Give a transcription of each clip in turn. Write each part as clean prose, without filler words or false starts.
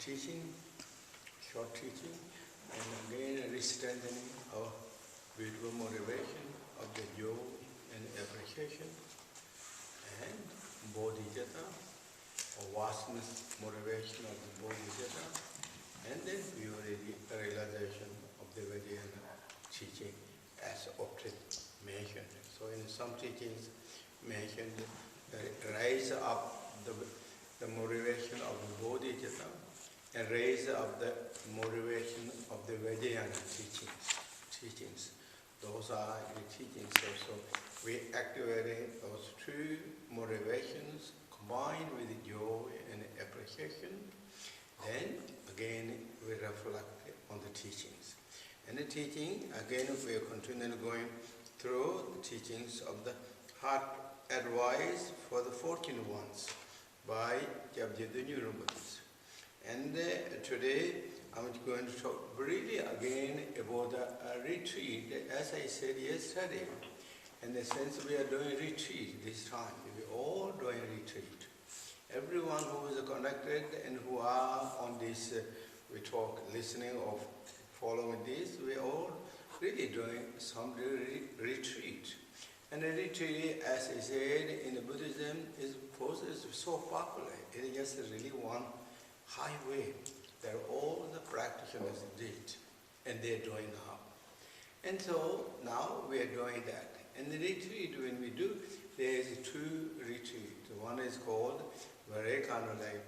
teaching, short teaching, and again re-strengthening our beautiful motivation of the joy and appreciation, and bodhicitta, or vastness motivation of the bodhicitta, and then pure realization of the Vajrayana teaching as often mentioned. So in some teachings mentioned raise up the motivation of the bodhicitta and raise up the motivation of the Vajrayana teachings. Those are the teachings. So we activating those two motivations combined with joy and appreciation. Then again we reflect on the teachings. And the teaching, again we are continually going through the teachings of the heart advice for the fortunate ones by Jigdral Rinpoche. And today I'm going to talk briefly again about the retreat, as I said yesterday. And since we are doing retreat this time, we are all doing retreat. Everyone who is connected and who are on this, we talk, listening or following this, we are all really doing some retreat. And the retreat, as I said, in Buddhism is so popular. It is just really one highway that all the practitioners did, and they are doing now. And so now we are doing that. And the retreat, when we do, there is two retreats. One is called very kind of like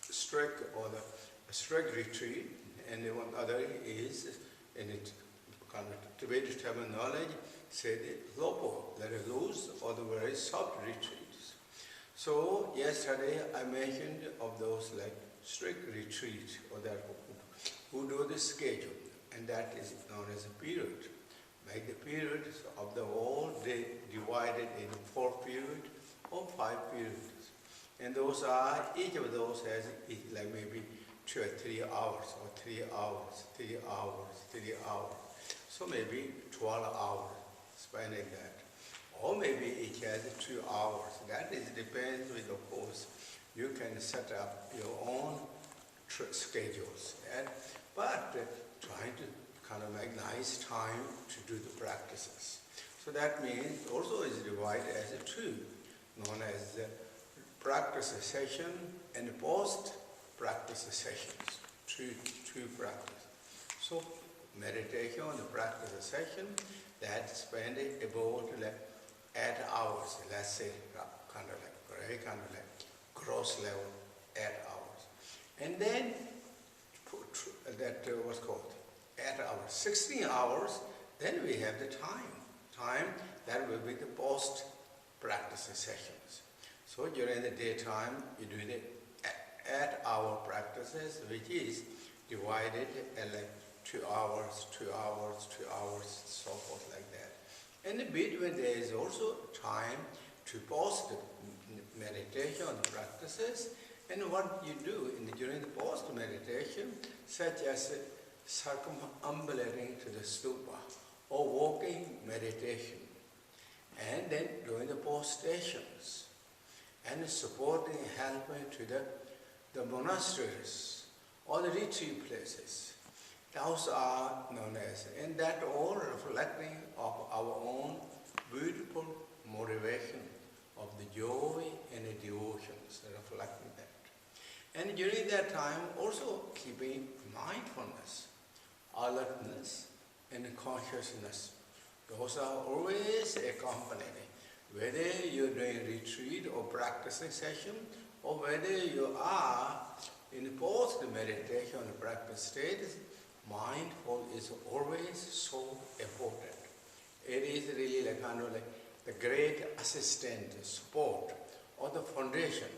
strict or the strict retreat, and the one other is in it kind of Tibetan terminology said Loma, that is loose or the very soft retreats. So yesterday I mentioned of those like strict retreat or that who do the schedule, and that is known as a period. Make the periods of the whole day divided into 4 periods or 5 periods. And those are, each of those has like maybe 2 or 3 hours, or 3 hours, 3 hours, 3 hours. So maybe 12 hours spending that. Or maybe each has 2 hours. That is depends with, of course, you can set up your own schedules. But trying to kind of make nice time to do the practices. So that means also is divided as a 2, known as the practice session and post-practice sessions. Two practice. So meditation on the practice session, that spending about like 8 hours, let's say, kind of like very kind of like gross level 8 hours. And then that what's called 8 hours, 16 hours, then we have the time that will be the post-practice sessions. So during the daytime, you do the 8-hour practices, which is divided at like 2 hours, 2 hours, 2 hours, so forth like that. And in between there is also time to post meditation on the practices, and what you do during the post meditation, such as circumambulating to the stupa or walking meditation, and then doing the post stations and supporting, helping to the monasteries or the retreat places. Those are known as, and that all reflecting of our own beautiful motivation of the joy and the devotions, reflecting that. And during that time also keeping mindfulness, alertness, and consciousness. Those are always accompanying. Whether you're doing retreat or practicing session, or whether you are in post-meditation or practice state, mindful is always so important. It is really like kind of like the great assistant, support, or the foundation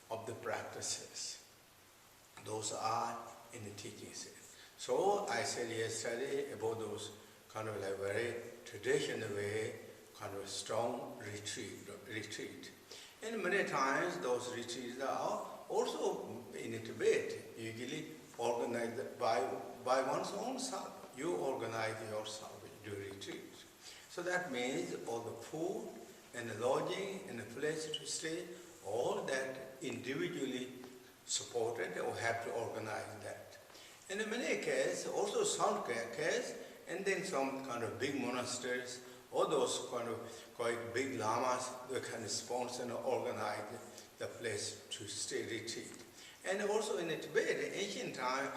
of the practices. Those are in the teachings. So I said yesterday about those kind of like very traditional way, kind of strong retreat. And many times those retreats are also in Tibet, usually organized by one's own self. You organize yourself, you do retreat. So that means all the food and the lodging and the place to stay, all that individually support it or have to organize that. And in many cases, also some cases, and then some kind of big monasteries, or those kind of quite big lamas, they kind of sponsor and organize the place to stay retreat. And also in Tibet, in ancient time,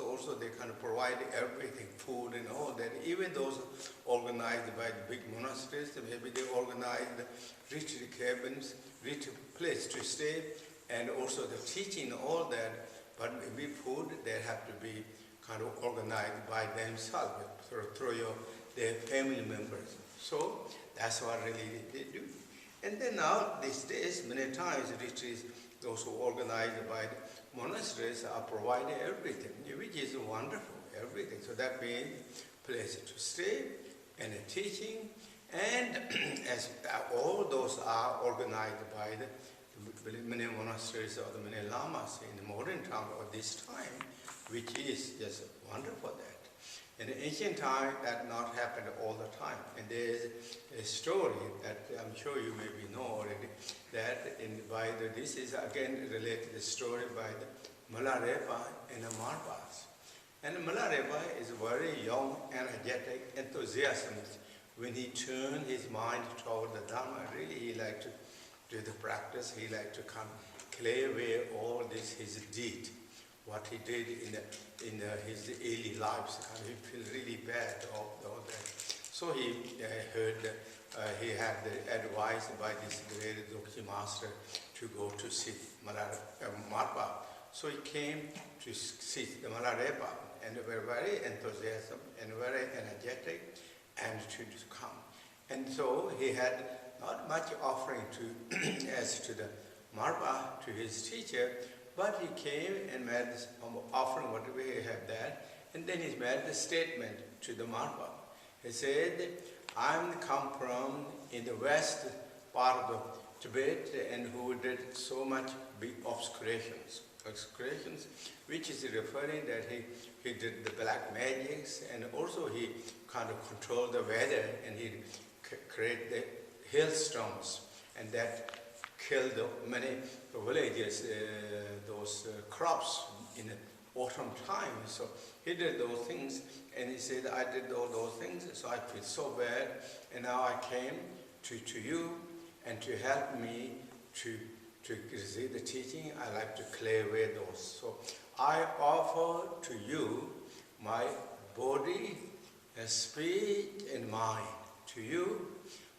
also they kind of provide everything, food and all that. Even those organized by the big monasteries, maybe they organize the retreat cabins, retreat place to stay, and also the teaching, all that. But maybe food, they have to be kind of organized by themselves through their family members. So that's what really they do. And then now, these days, many times retreats, those who are organized by the monasteries are providing everything, which is wonderful, everything. So that means place to stay and a teaching, and as all those are organized by the many monasteries or the many lamas in the modern time or this time, which is just wonderful that. In the ancient time, that not happened all the time. And there is a story that I'm sure you maybe know already, that this is again related to the story by the Malarepa and the Marpas. And the Malarepa is very young, energetic, enthusiastic. When he turned his mind toward the Dharma, really he liked to do the practice, he liked to come clear away all this, his deed, what he did in his early lives. He felt really bad all that. So he heard, he had the advice by this great Dzogchen master to go to see Marpa. So he came to see the Malarepa, and they were very enthusiastic and very energetic, and to come. And so he had not much offering to as to the Marpa, to his teacher, but he came and made this offering, whatever he had that, and then he made the statement to the Marpa. He said, I'm come from in the west part of Tibet, and who did so much big obscurations, which is referring that he did the black magics, and also he kind of controlled the weather, and he created the hailstones, and that killed many villages, those crops in the autumn time. So he did those things, and he said, I did all those things, so I feel so bad, and now I came to you, and to help me to receive the teaching, I like to clear away those. So I offer to you my body, speech, and mind to you,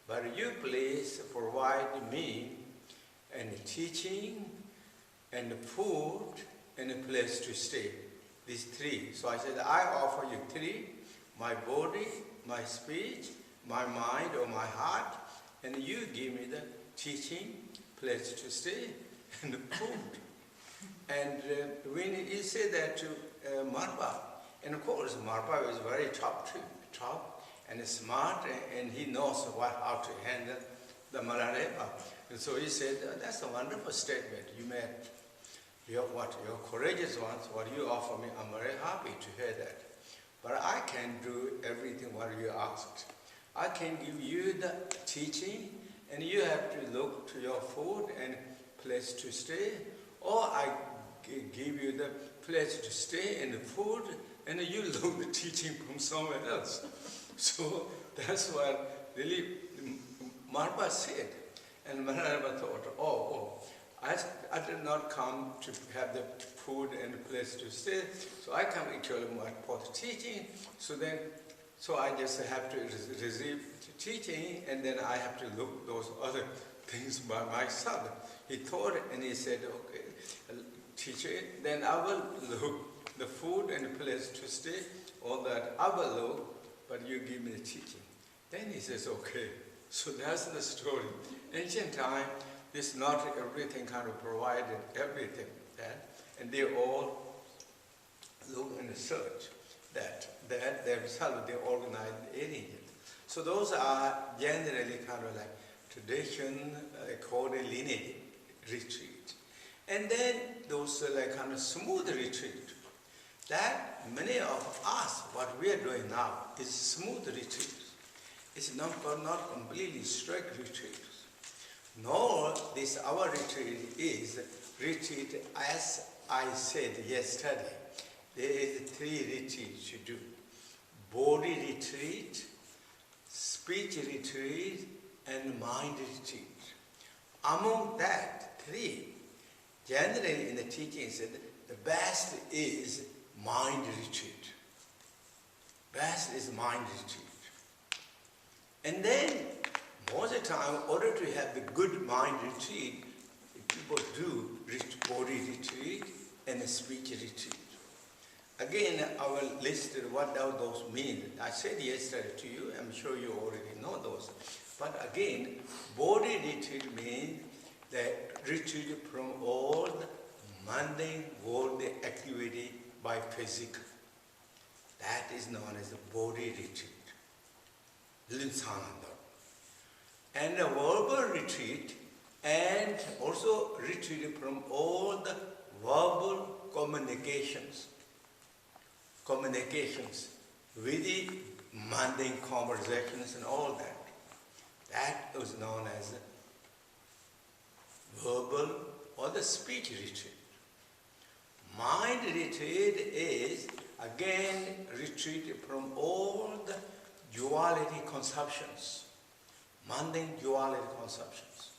but you please provide me and teaching, and food, and a place to stay. These three. So I said, I offer you three: my body, my speech, my mind or my heart, and you give me the teaching, place to stay, and the food. And when he said that to Marpa, and of course Marpa was very tough and smart, and he knows how to handle the Malarepa. And so he said, that's a wonderful statement you made. You're courageous ones, what you offer me, I'm very happy to hear that. But I can do everything what you asked. I can give you the teaching, and you have to look to your food and place to stay, or I give you the place to stay and the food, and you look the teaching from somewhere else. So that's what really Marpa said. And Malarepa thought, I did not come to have the food and the place to stay, so I come actually for the teaching. So I just have to receive the teaching, and then I have to look those other things by myself. He thought, and he said, okay, teacher, then I will look the food and the place to stay, all that I will look, but you give me the teaching. Then he says, okay. So that's the story. Ancient time, this not everything kind of provided everything, and they all look and search that themselves they organize anything. So those are generally kind of like tradition, called a lineage retreat. And then those like kind of smooth retreat. That many of us, what we are doing now, is smooth retreat. It's not completely strict retreat. Nor this our retreat is retreat as I said yesterday. There is 3 retreats you do. Body retreat, speech retreat, and mind retreat. Among that 3, generally in the teaching said the best is mind retreat. Best is mind retreat. And then most of the time, in order to have the good mind retreat, people do body retreat and a speech retreat. Again, I will list what those mean. I said yesterday to you, I'm sure you already know those. But again, body retreat means that retreat from all the mundane worldly activity by physical. That is known as the body retreat. Linsananda. And a verbal retreat, and also retreat from all the verbal communications with the mundane conversations and all that. That is known as verbal or the speech retreat. Mind retreat is again retreat from all the duality conceptions, mundane duality conceptions.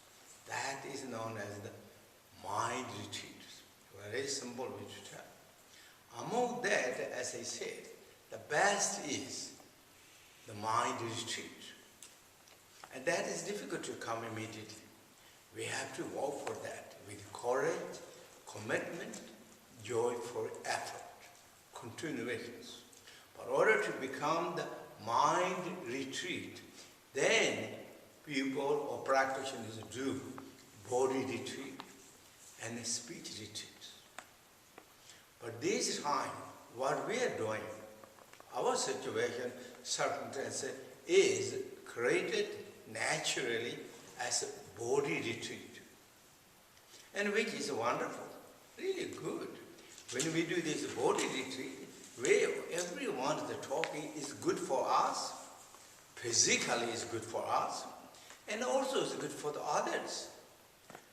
That is known as the mind retreat. Very simple retreat. Among that, as I said, the best is the mind retreat. And that is difficult to come immediately. We have to work for that with courage, commitment, joyful effort, continuations. But in order to become the mind retreat, then people or practitioners do body retreat and speech retreats. But this time, what we are doing, our situation, circumstance is created naturally as a body retreat. And which is wonderful, really good. When we do this body retreat, where everyone is talking is good for us, physically is good for us, and also is good for the others.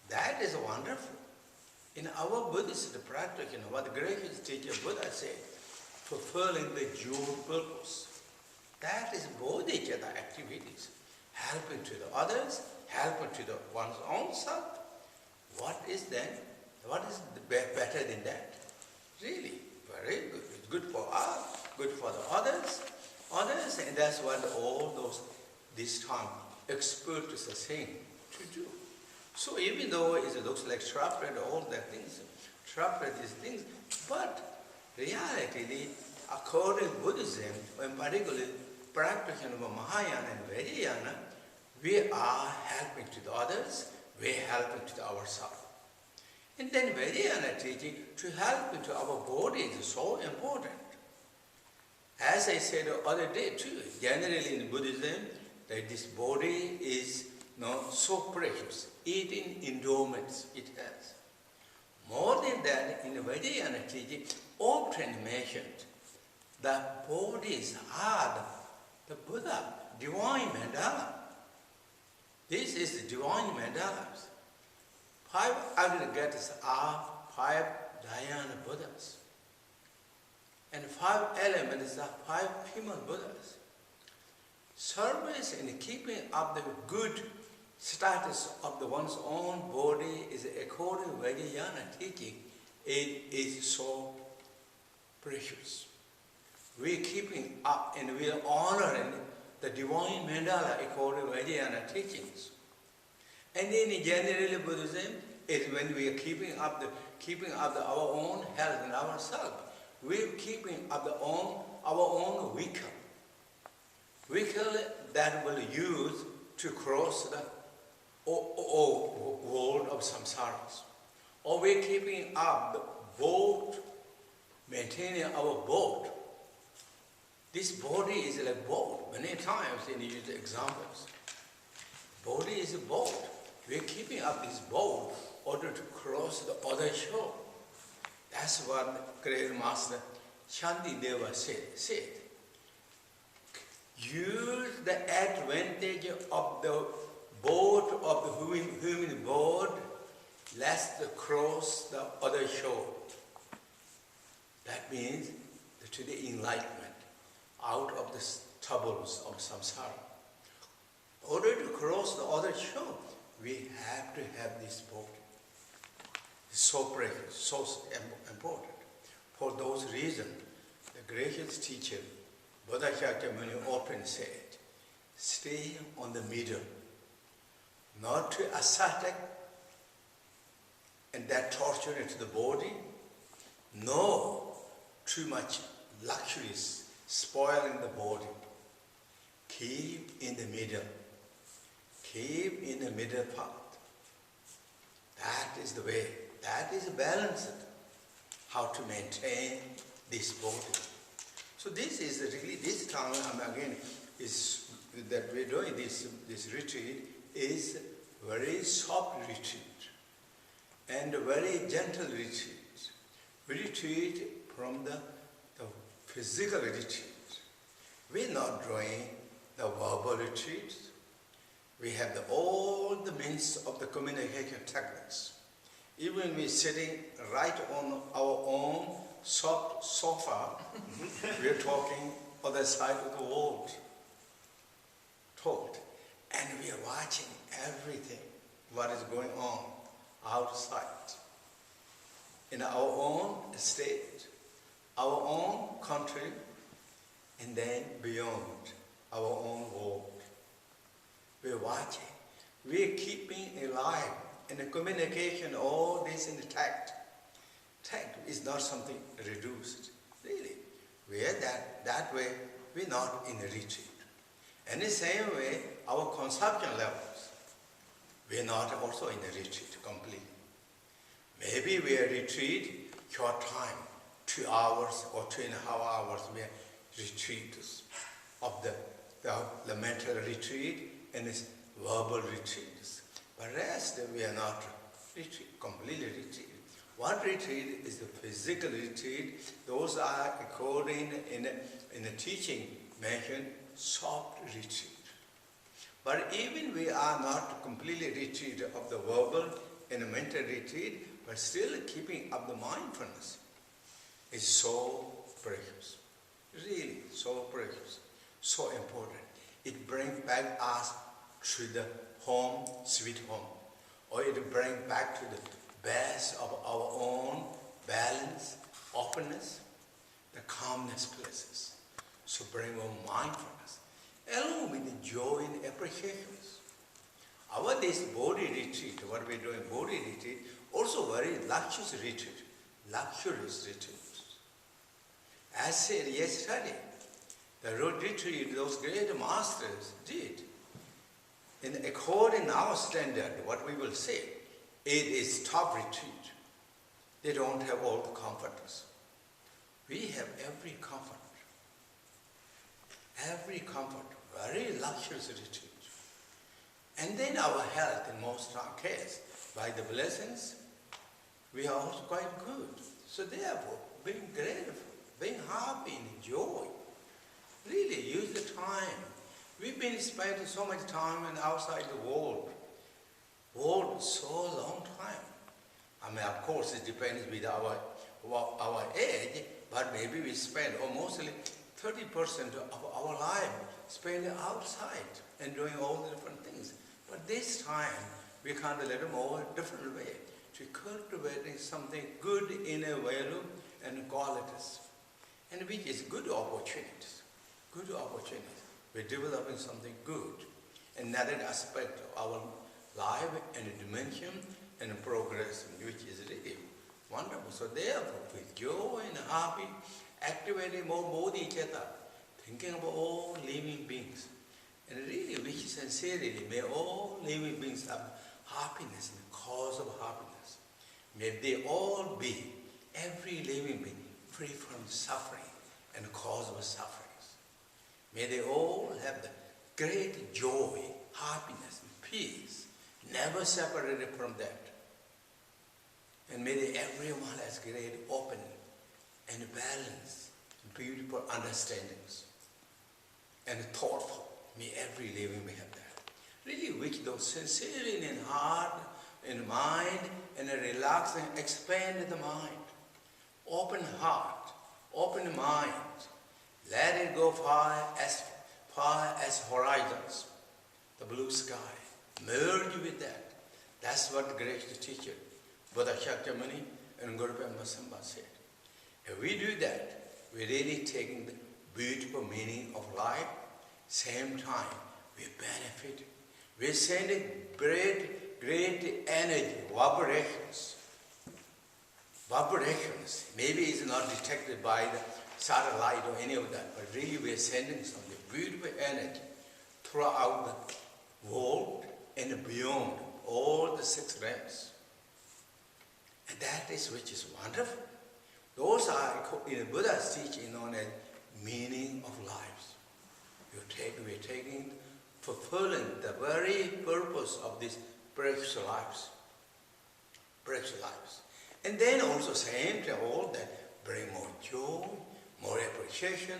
That is wonderful. In our Buddhist practice, what the greatest teacher Buddha said, fulfilling the dual purpose. That is bodhicitta activities, helping to the others, helping to one's own self. What is then? What is better than that? Really, very good. It's good for us, good for the others, and that's what all those this time experts are saying to do. So even though it looks like separate, all that things, separate these things, but reality, according to Buddhism, and particularly practice of Mahayana and Vajrayana, we are helping to the others, we are helping to ourselves. And then Vajrayana teaching to help into our body is so important. As I said the other day too, generally in Buddhism, that this body is so precious, eating endowments it has. More than that, in the Vajrayana teaching, often mentioned that bodies are the Buddha, divine mandala. This is the divine mandalas. 5 aggregates are 5 dhyana Buddhas. And 5 elements are 5 human Buddhas. Service in keeping up the good status of one's own body is according to Vajrayana teaching, it is so precious. We are keeping up and we are honoring the divine mandala according to Vajrayana teachings. And then generally Buddhism is when we are keeping up our own health and ourselves. We are keeping up our own vehicle that will use to cross the world of samsaras. Or we're keeping up the boat, maintaining our boat. This body is like a boat. Many times they use examples. Body is a boat. We're keeping up this boat in order to cross the other shore. That's what Great Master Shantideva said. Use the advantage of the boat of the human boat, let's cross the other shore. That means to the enlightenment, out of the troubles of samsara. In order to cross the other shore, we have to have this boat. It's so precious, so important. For those reasons, the gracious teacher, Buddha Shakyamuni, often said, stay on the middle, not too ascetic and that torture to the body, no too much luxuries spoiling the body. Keep in the middle. Keep in the middle path. That is the way. That is balanced. How to maintain this body. So this is really, this time again is that we're doing this retreat is very soft retreat and very gentle retreat. We retreat from the physical retreat. We're not doing the verbal retreat. We have all the means of the communication techniques. Even we're sitting right on our own soft sofa, we're talking other side of the world. And we are watching everything, what is going on outside. In our own state, our own country, and then beyond our own world. We're watching. We're keeping alive. And the communication, all this intact. Tact is not something reduced. Really. We are that way, we're not in a retreat. And the same way, our consumption levels, we're not also in a retreat completely. Maybe we are retreat short time, 2 hours or 2.5 hours, we are retreats of the mental retreat and this verbal retreats. But rest, we are not retreat, completely retreat. One retreat is the physical retreat. Those are according in the teaching mentioned soft retreat. But even we are not completely retreat of the verbal and the mental retreat, but still keeping up the mindfulness is so precious. Really so precious, so important. It brings back us to the home, sweet home. Or it brings back to the best of our own balance, openness, the calmness places. So bring more mindfulness, along with the joy and appreciations. Our this body retreat, what we're doing, body retreat, also very luxurious retreat, luxurious retreat. As said yesterday, the retreat those great masters did, in according to our standard, what we will say, it is top retreat. They don't have all the comforts. We have every comfort. Every comfort, very luxurious retreat. And then our health, in most cases, by the blessings, we are also quite good. So therefore, being grateful, being happy and joy, really use the time. We've been spending so much time outside the world so long time. I mean, of course, it depends with our age, but maybe we spend almost 30% of our life spent outside and doing all the different things. But this time, we can't let them all different way to cultivating something good in a value and qualities, and which is good opportunities. Good opportunities. We're developing something good, another aspect of our life and dimension and progress, which is really wonderful. So therefore, with joy and happy, activating more bodhicitta, thinking about all living beings, and really wish sincerely, may all living beings have happiness and the cause of happiness. May they all be, every living being, free from suffering and cause of sufferings. May they all have the great joy, happiness, and peace, never separated from that. And may everyone has great open and balanced, beautiful understandings, and thoughtful. May every living being have that. really which those sincerely in heart, in mind, and relax and expand the mind. Open heart, open mind. Let it go far as horizons, the blue sky. Merge with that. That's what the great teacher, Buddha Shakyamuni and Guru Padma Samye said. If we do that, we're really taking the beautiful meaning of life. Same time, we benefit. We're sending great energy, vibrations. Vibrations. Maybe it's not detected by the satellite or any of that, but really we're sending something beautiful energy throughout the world and beyond all the 6 realms. And that is which is wonderful. Those are in Buddha's teaching known as meaning of lives. We're taking, fulfilling the very purpose of these precious lives. Precious lives. And then also same to all that bring more joy, more appreciation,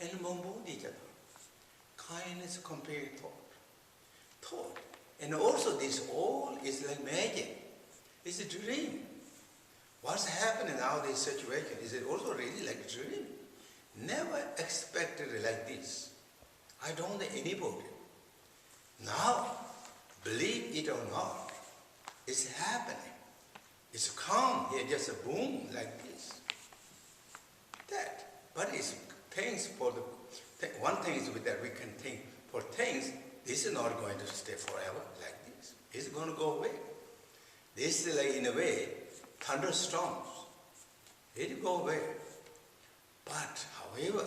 and more bodhicitta. Kindness, complete thought. And also this all is like magic. It's a dream. What's happening now in this situation is it also really like a dream. Never expected it like this. I don't know anybody. Now, believe it or not, it's happening. It's come here, just a boom like this. That. But it's things for the, one thing is with that we can think for things, this is not going to stay forever like this. It's going to go away. This is like in a way, thunderstorms. It will go away. But however,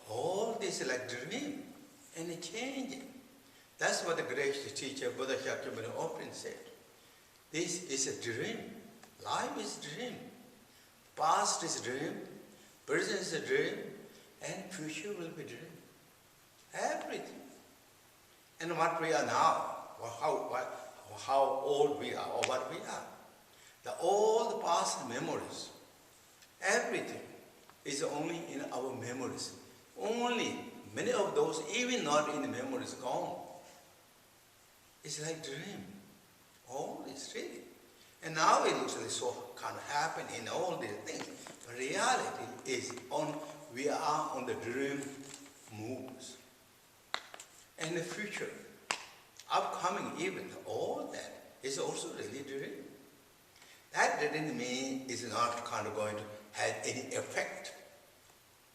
all this is like dream and changing. That's what the great teacher Buddha Shakyamuni often said. This is a dream. Life is a dream. Past is a dream. Present is a dream. And future will be a dream. Everything. And what we are now, or how old we are, or what we are. All the past memories, everything is only in our memories. Only many of those, even not in the memories, gone. It's like dream. All is really. And now it looks like so kind of happen in all these things. But reality is we are on the dream moves. And the future, upcoming event, all that is also really dream. That doesn't mean it's not kind of going to have any effect.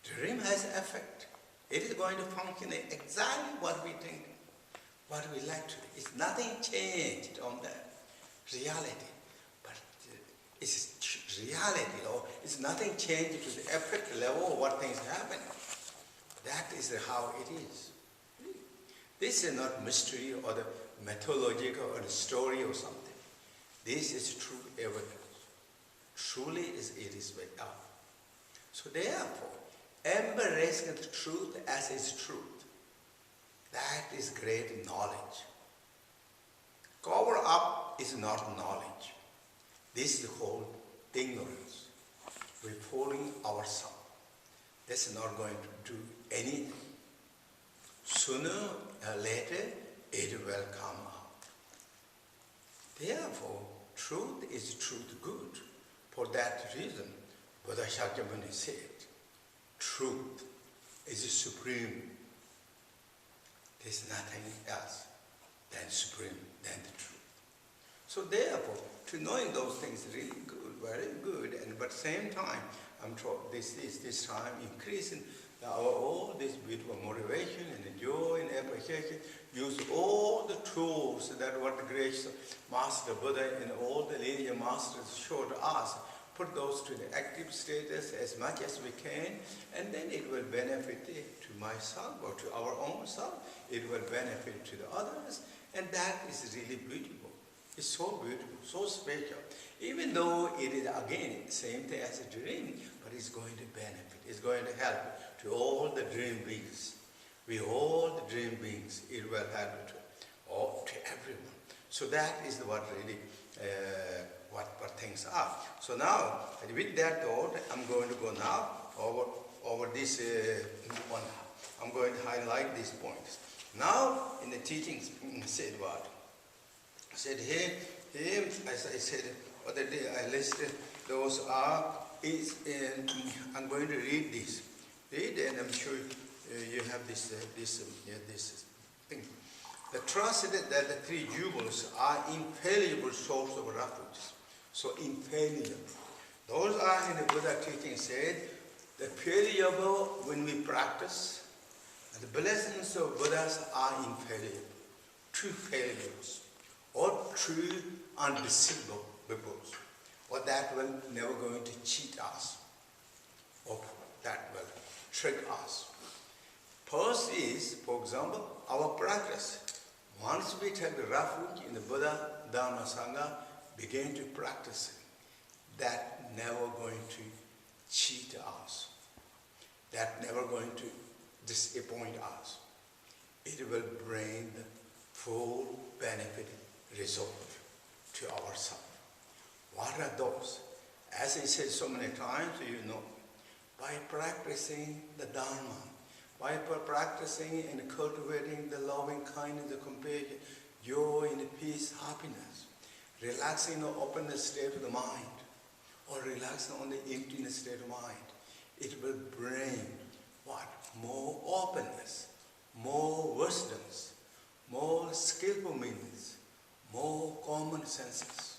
Dream has effect. It is going to function exactly what we think, what we like to. It's nothing changed on that reality. But it's reality, it's nothing changed to the effect level of what things happen. That is how it is. This is not mystery or the mythological or the story or something. This is true evidence. Truly it is with us. So therefore, embracing the truth as its truth, that is great knowledge. Cover up is not knowledge. This is called ignorance. We're fooling ourselves. That's not going to do anything. Sooner or later, it will come out. Therefore, truth is truth good. For that reason, Buddha Shakyamuni said, truth is supreme. There's nothing else than supreme, than the truth. So therefore, to knowing those things is really good, very good, but at the same time, I'm told this time increasing all this beautiful motivation and joy and appreciation. Use all the tools that what the great Master Buddha and all the linear masters showed us. Put those to the active status as much as we can, and then it will benefit to myself or to our own self. It will benefit to the others, and that is really beautiful. It's so beautiful, so special. Even though it is again the same thing as a dream, but it's going to benefit. It's going to help to all the dream beings. We all the dream beings, it will help to everyone. So that is what really what things are. So now, with that thought, I'm going to go now over this one. I'm going to highlight these points. Now, in the teachings, said what? Said here, as I said other day, I listed those are. I'm going to read this. Read, and I'm sure you have this thing. The trust that the three jewels are infallible source of refuge. So infallible. Those are in the Buddha teaching said, the fallible when we practice, and the blessings of Buddhas are infallible, true fallibles, or true undeceivable, or that will never going to cheat us, or that will trick us. First is, for example, our practice. Once we take the refuge in the Buddha, Dharma, Sangha, begin to practice it, that never going to cheat us. That never going to disappoint us. It will bring the full benefit result to ourselves. What are those? As I said so many times, you know, by practicing the Dharma, by practicing and cultivating the loving kindness, the compassion, joy and peace, happiness, relaxing the openness state of the mind, or relaxing on the emptiness state of mind, it will bring what? More openness, more wisdoms, more skillful meanings, more common senses.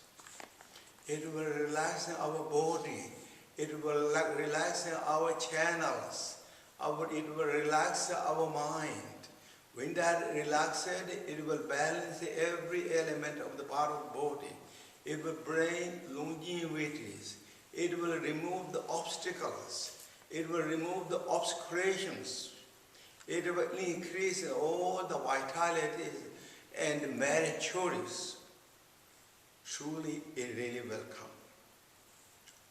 It will relax our body. It will relax our channels. It will relax our mind. When that relaxed, it will balance every element of the part of the body. It will bring longevities. It will remove the obstacles. It will remove the obscurations. It will increase all the vitality and meritorious. Truly, it really will come.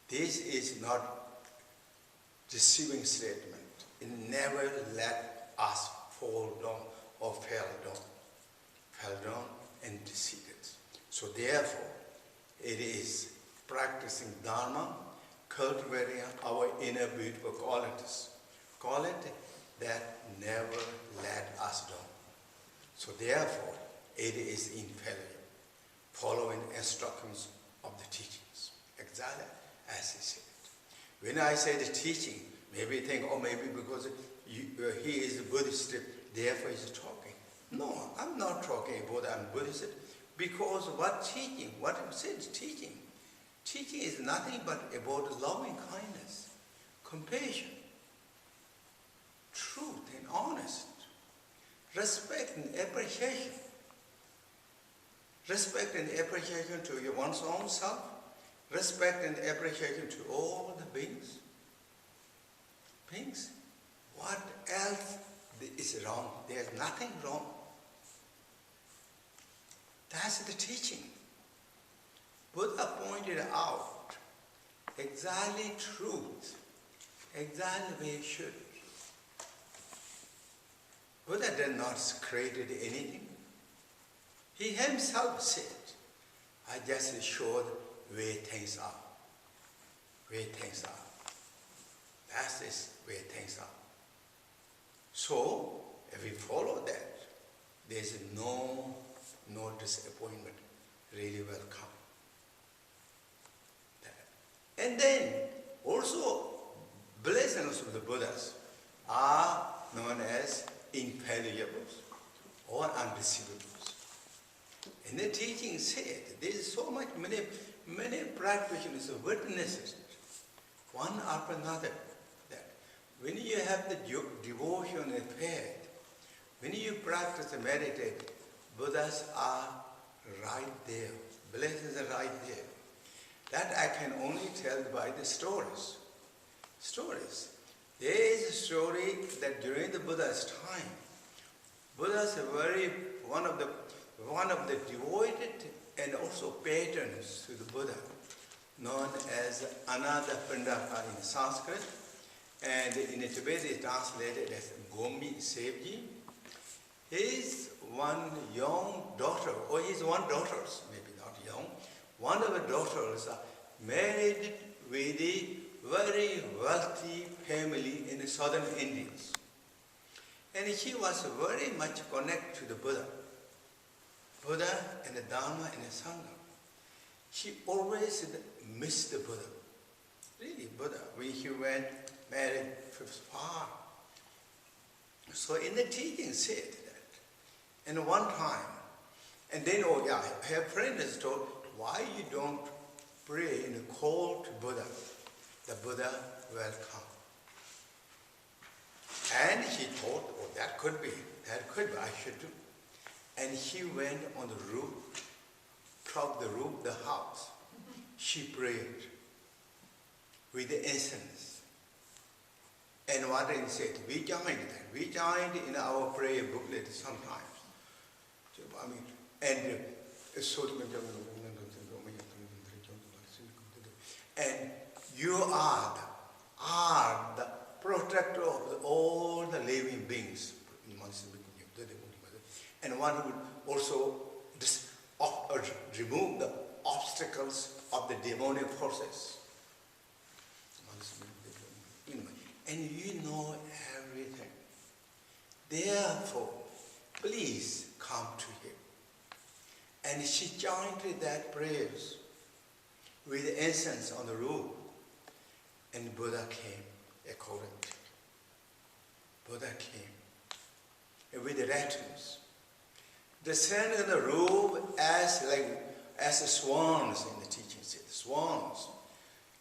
This is not deceiving statement. It never let us fall down or fell down and deceived. So therefore, it is practicing Dharma, cultivating our inner beautiful qualities. Quality that never let us down. So therefore, it is infallible, following instructions of the teachings, exactly as he said. When I say the teaching, maybe you think, oh, maybe because he is a Buddhist, therefore he's talking. No, I'm not talking about I'm Buddhist, because what teaching, what it says teaching. Teaching is nothing but about loving kindness, compassion, truth and honest, respect and appreciation. Respect and appreciation to one's own self, respect and appreciation to all the beings. Beings, what else is wrong? There's nothing wrong. That's the teaching. Buddha pointed out exactly truth, exactly the way it should. Buddha did not create anything. He himself said, I just showed where things are. Where things are. That is where things are. So, if we follow that, there is no disappointment really will come. And then, also, blessings of the Buddhas are known as infallibles or undeceivables. And the teaching said, there is so much, many practitioners, witnesses, one after another, that when you have the devotion and faith, when you practice and meditate, Buddhas are right there. Blessings are right there. That I can only tell by the stories. Stories. There is a story that during the Buddha's time, Buddhas are one of the devoted and also patrons to the Buddha, known as Ananda Pindaka in Sanskrit, and in Tibet is translated as Gomi Sevji. His one young daughter, or his one daughters, maybe not young, one of the daughters married with a very wealthy family in the southern Indians. And he was very much connected to the Buddha. Buddha and the Dharma and the Sangha. He always missed the Buddha. Really, Buddha, when he went married, far. So in the teaching said that. And one time, and then, her friend is told, why you don't pray and call to Buddha? The Buddha will come. And he thought, that could be, I should do. And he went on the roof, top the roof, the house. She prayed with the incense. And what he said, we joined in our prayer booklet sometimes. And you are the protector of all the living beings. And one would also remove the obstacles of the demonic forces. And you know everything. Therefore, please come to him. And she joined that prayers with incense on the roof. And Buddha came accordingly. Buddha came with the retinues. They stand on the roof as the swans in the teaching said, swans.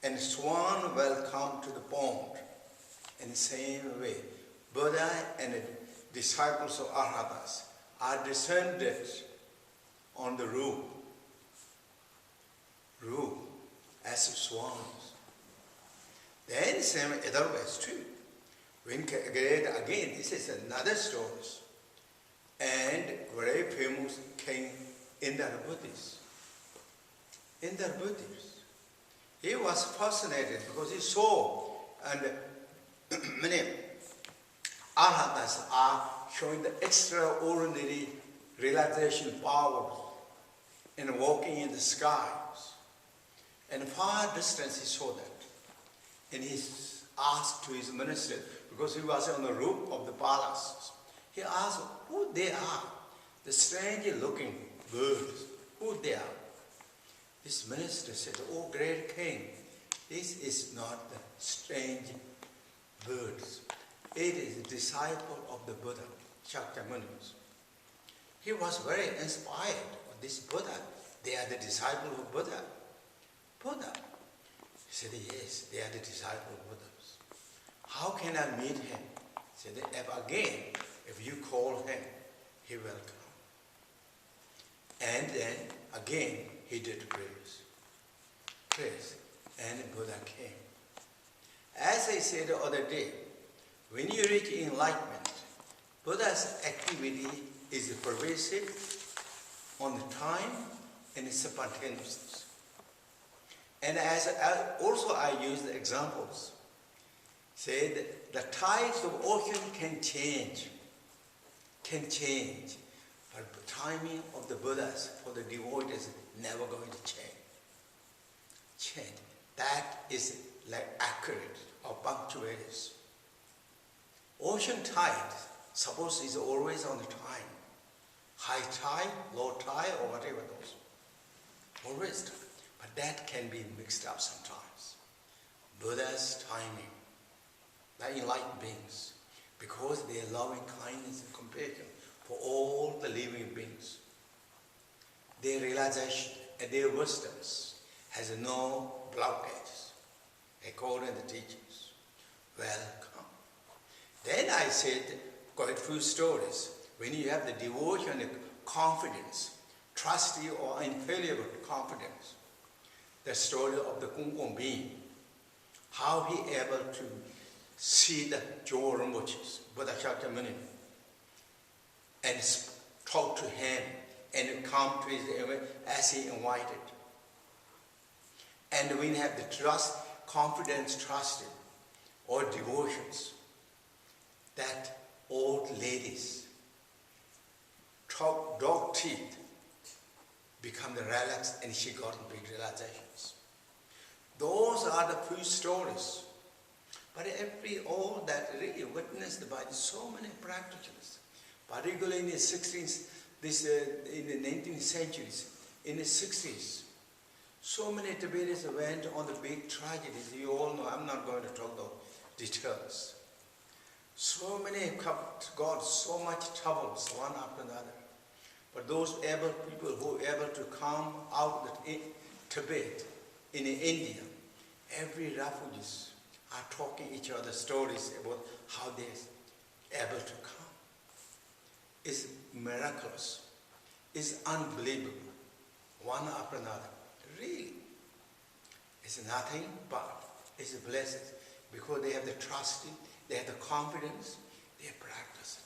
And swan will come to the pond. In the same way, Buddha and the disciples of Arhatas are descended on the roof as swans. Then same otherwise too. When again, this is another story. And very famous King Indra Buddhist. He was fascinated because he saw, and many Arhatas are showing the extraordinary realization powers in walking in the skies. And far distance he saw that. And he asked to his minister, because he was on the roof of the palace, he asked who they are, the strange looking birds, who they are. This minister said, oh great king, this is not the strange birds. It is a disciple of the Buddha, Shakyamuni. He was very inspired of this Buddha. They are the disciple of Buddha. Buddha. He said, yes, they are the disciple of Buddha. How can I meet him? He said, if you call him, he will come. And then again he did prayers. And Buddha came. As I said the other day, when you reach enlightenment, Buddha's activity is pervasive on the time and spontaneousness. And as also I use the examples, said the tides of ocean can change, but the timing of the Buddhas for the devotees is never going to change. That is like accurate or punctuated. Ocean tide, suppose is always on the time. High tide, low tide, or whatever those. Always time. But that can be mixed up sometimes. Buddha's timing, the enlightened beings, because they are loving kindness and compassion for all the living beings. Their realization and their wisdoms has no blockages, according to the teachings. Welcome. Then I said quite a few stories. When you have the devotion and confidence, trusty or infallible confidence, the story of the Khenpo being, how he able to see the Vajra Armor, Buddha Shakyamuni, and talk to him and come to his as he invited. And when you have the trust, confidence, trusted, or devotions, that old ladies, dog teeth, become the relaxed, and she got big realizations. Those are the few stories. But every all that really witnessed by so many practitioners, particularly in the 16th, in the 19th centuries, in the 60s. So many Tibetans went on the big tragedies. You all know, I'm not going to talk about details. So many got so much troubles, one after another. But those able people who were able to come out of Tibet, in India, every refugees are talking each other stories about how they're able to come. It's miraculous. It's unbelievable. One after another. Really. It's nothing but it's a blessing because they have the trust, they have the confidence, they practice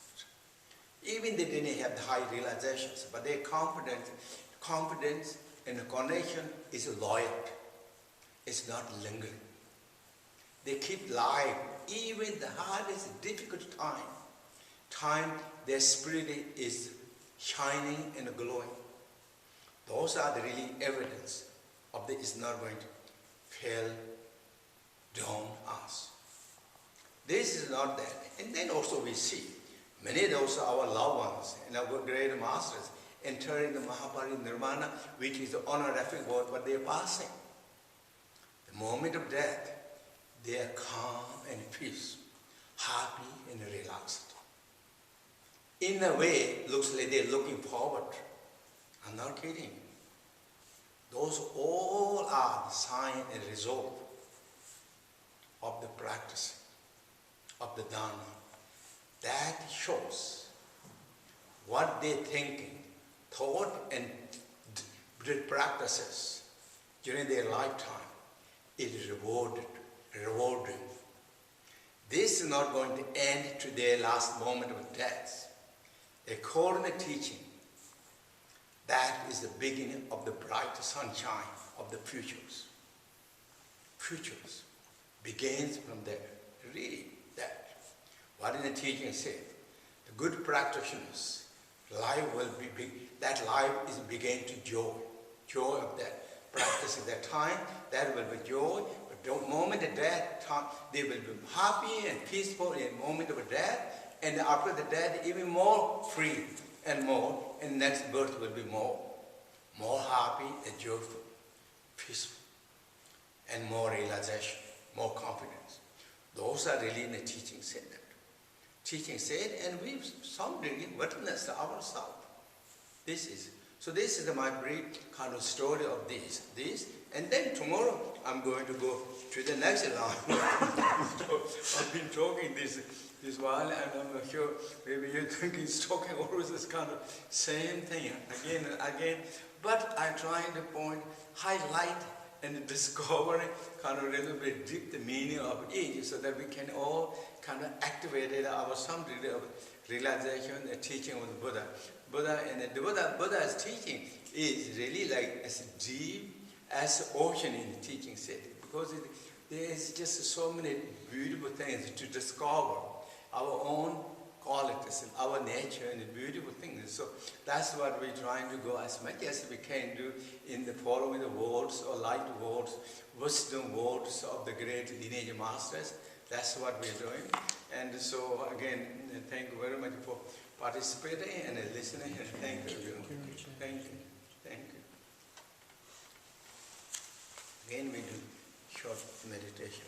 it. Even they didn't have the high realizations, but their confidence and the connection is loyal. It's not lingering. They keep life, even the hardest, difficult time their spirit is shining and glowing. Those are the really evidence of that is not going to fail down us. This is not that. And then also we see many of those are our loved ones and our great masters entering the Mahabharata Nirvana, which is the honorific word, but they are passing. The moment of death, they are calm and peace, happy and relaxed. In a way, it looks like they're looking forward. I'm not kidding. Those all are the sign and result of the practice of the Dharma. That shows what they're thinking, thought and practices during their lifetime. It is rewarding. This is not going to end to their last moment of death. According to teaching, that is the beginning of the bright sunshine of the futures. Futures begins from there. Really, that. What in the teaching said, the good practitioners, life will be that life is begin to joy. Joy of that practice at that time, that will be joy. But the moment of death, they will be happy and peaceful in the moment of death. And after the death, even more free and more. And next birth will be more happy and joyful, peaceful, and more realization, more confidence. Those are really in the teaching said that. Teaching said, and we've someday witnessed ourselves. This is my brief kind of story of this, and then tomorrow I'm going to go to the next line. So I've been talking this while, and I'm not sure maybe you think he's talking always this kind of same thing again and again. But I'm trying to highlight and discover kind of a little bit deep the meaning of each, so that we can all kind of activate our some degree of realization and teaching of the Buddha. Buddha's teaching is really like as deep as the ocean in the teaching said, because there is just so many beautiful things to discover, our own qualities and our nature and the beautiful things. So that's what we're trying to go as much as we can do in the following the words or light words, wisdom words of the great lineage masters. That's what we're doing. And so again, thank you very much for participating and listening, and thank you. Thank you. Thank you. Again we do short meditation.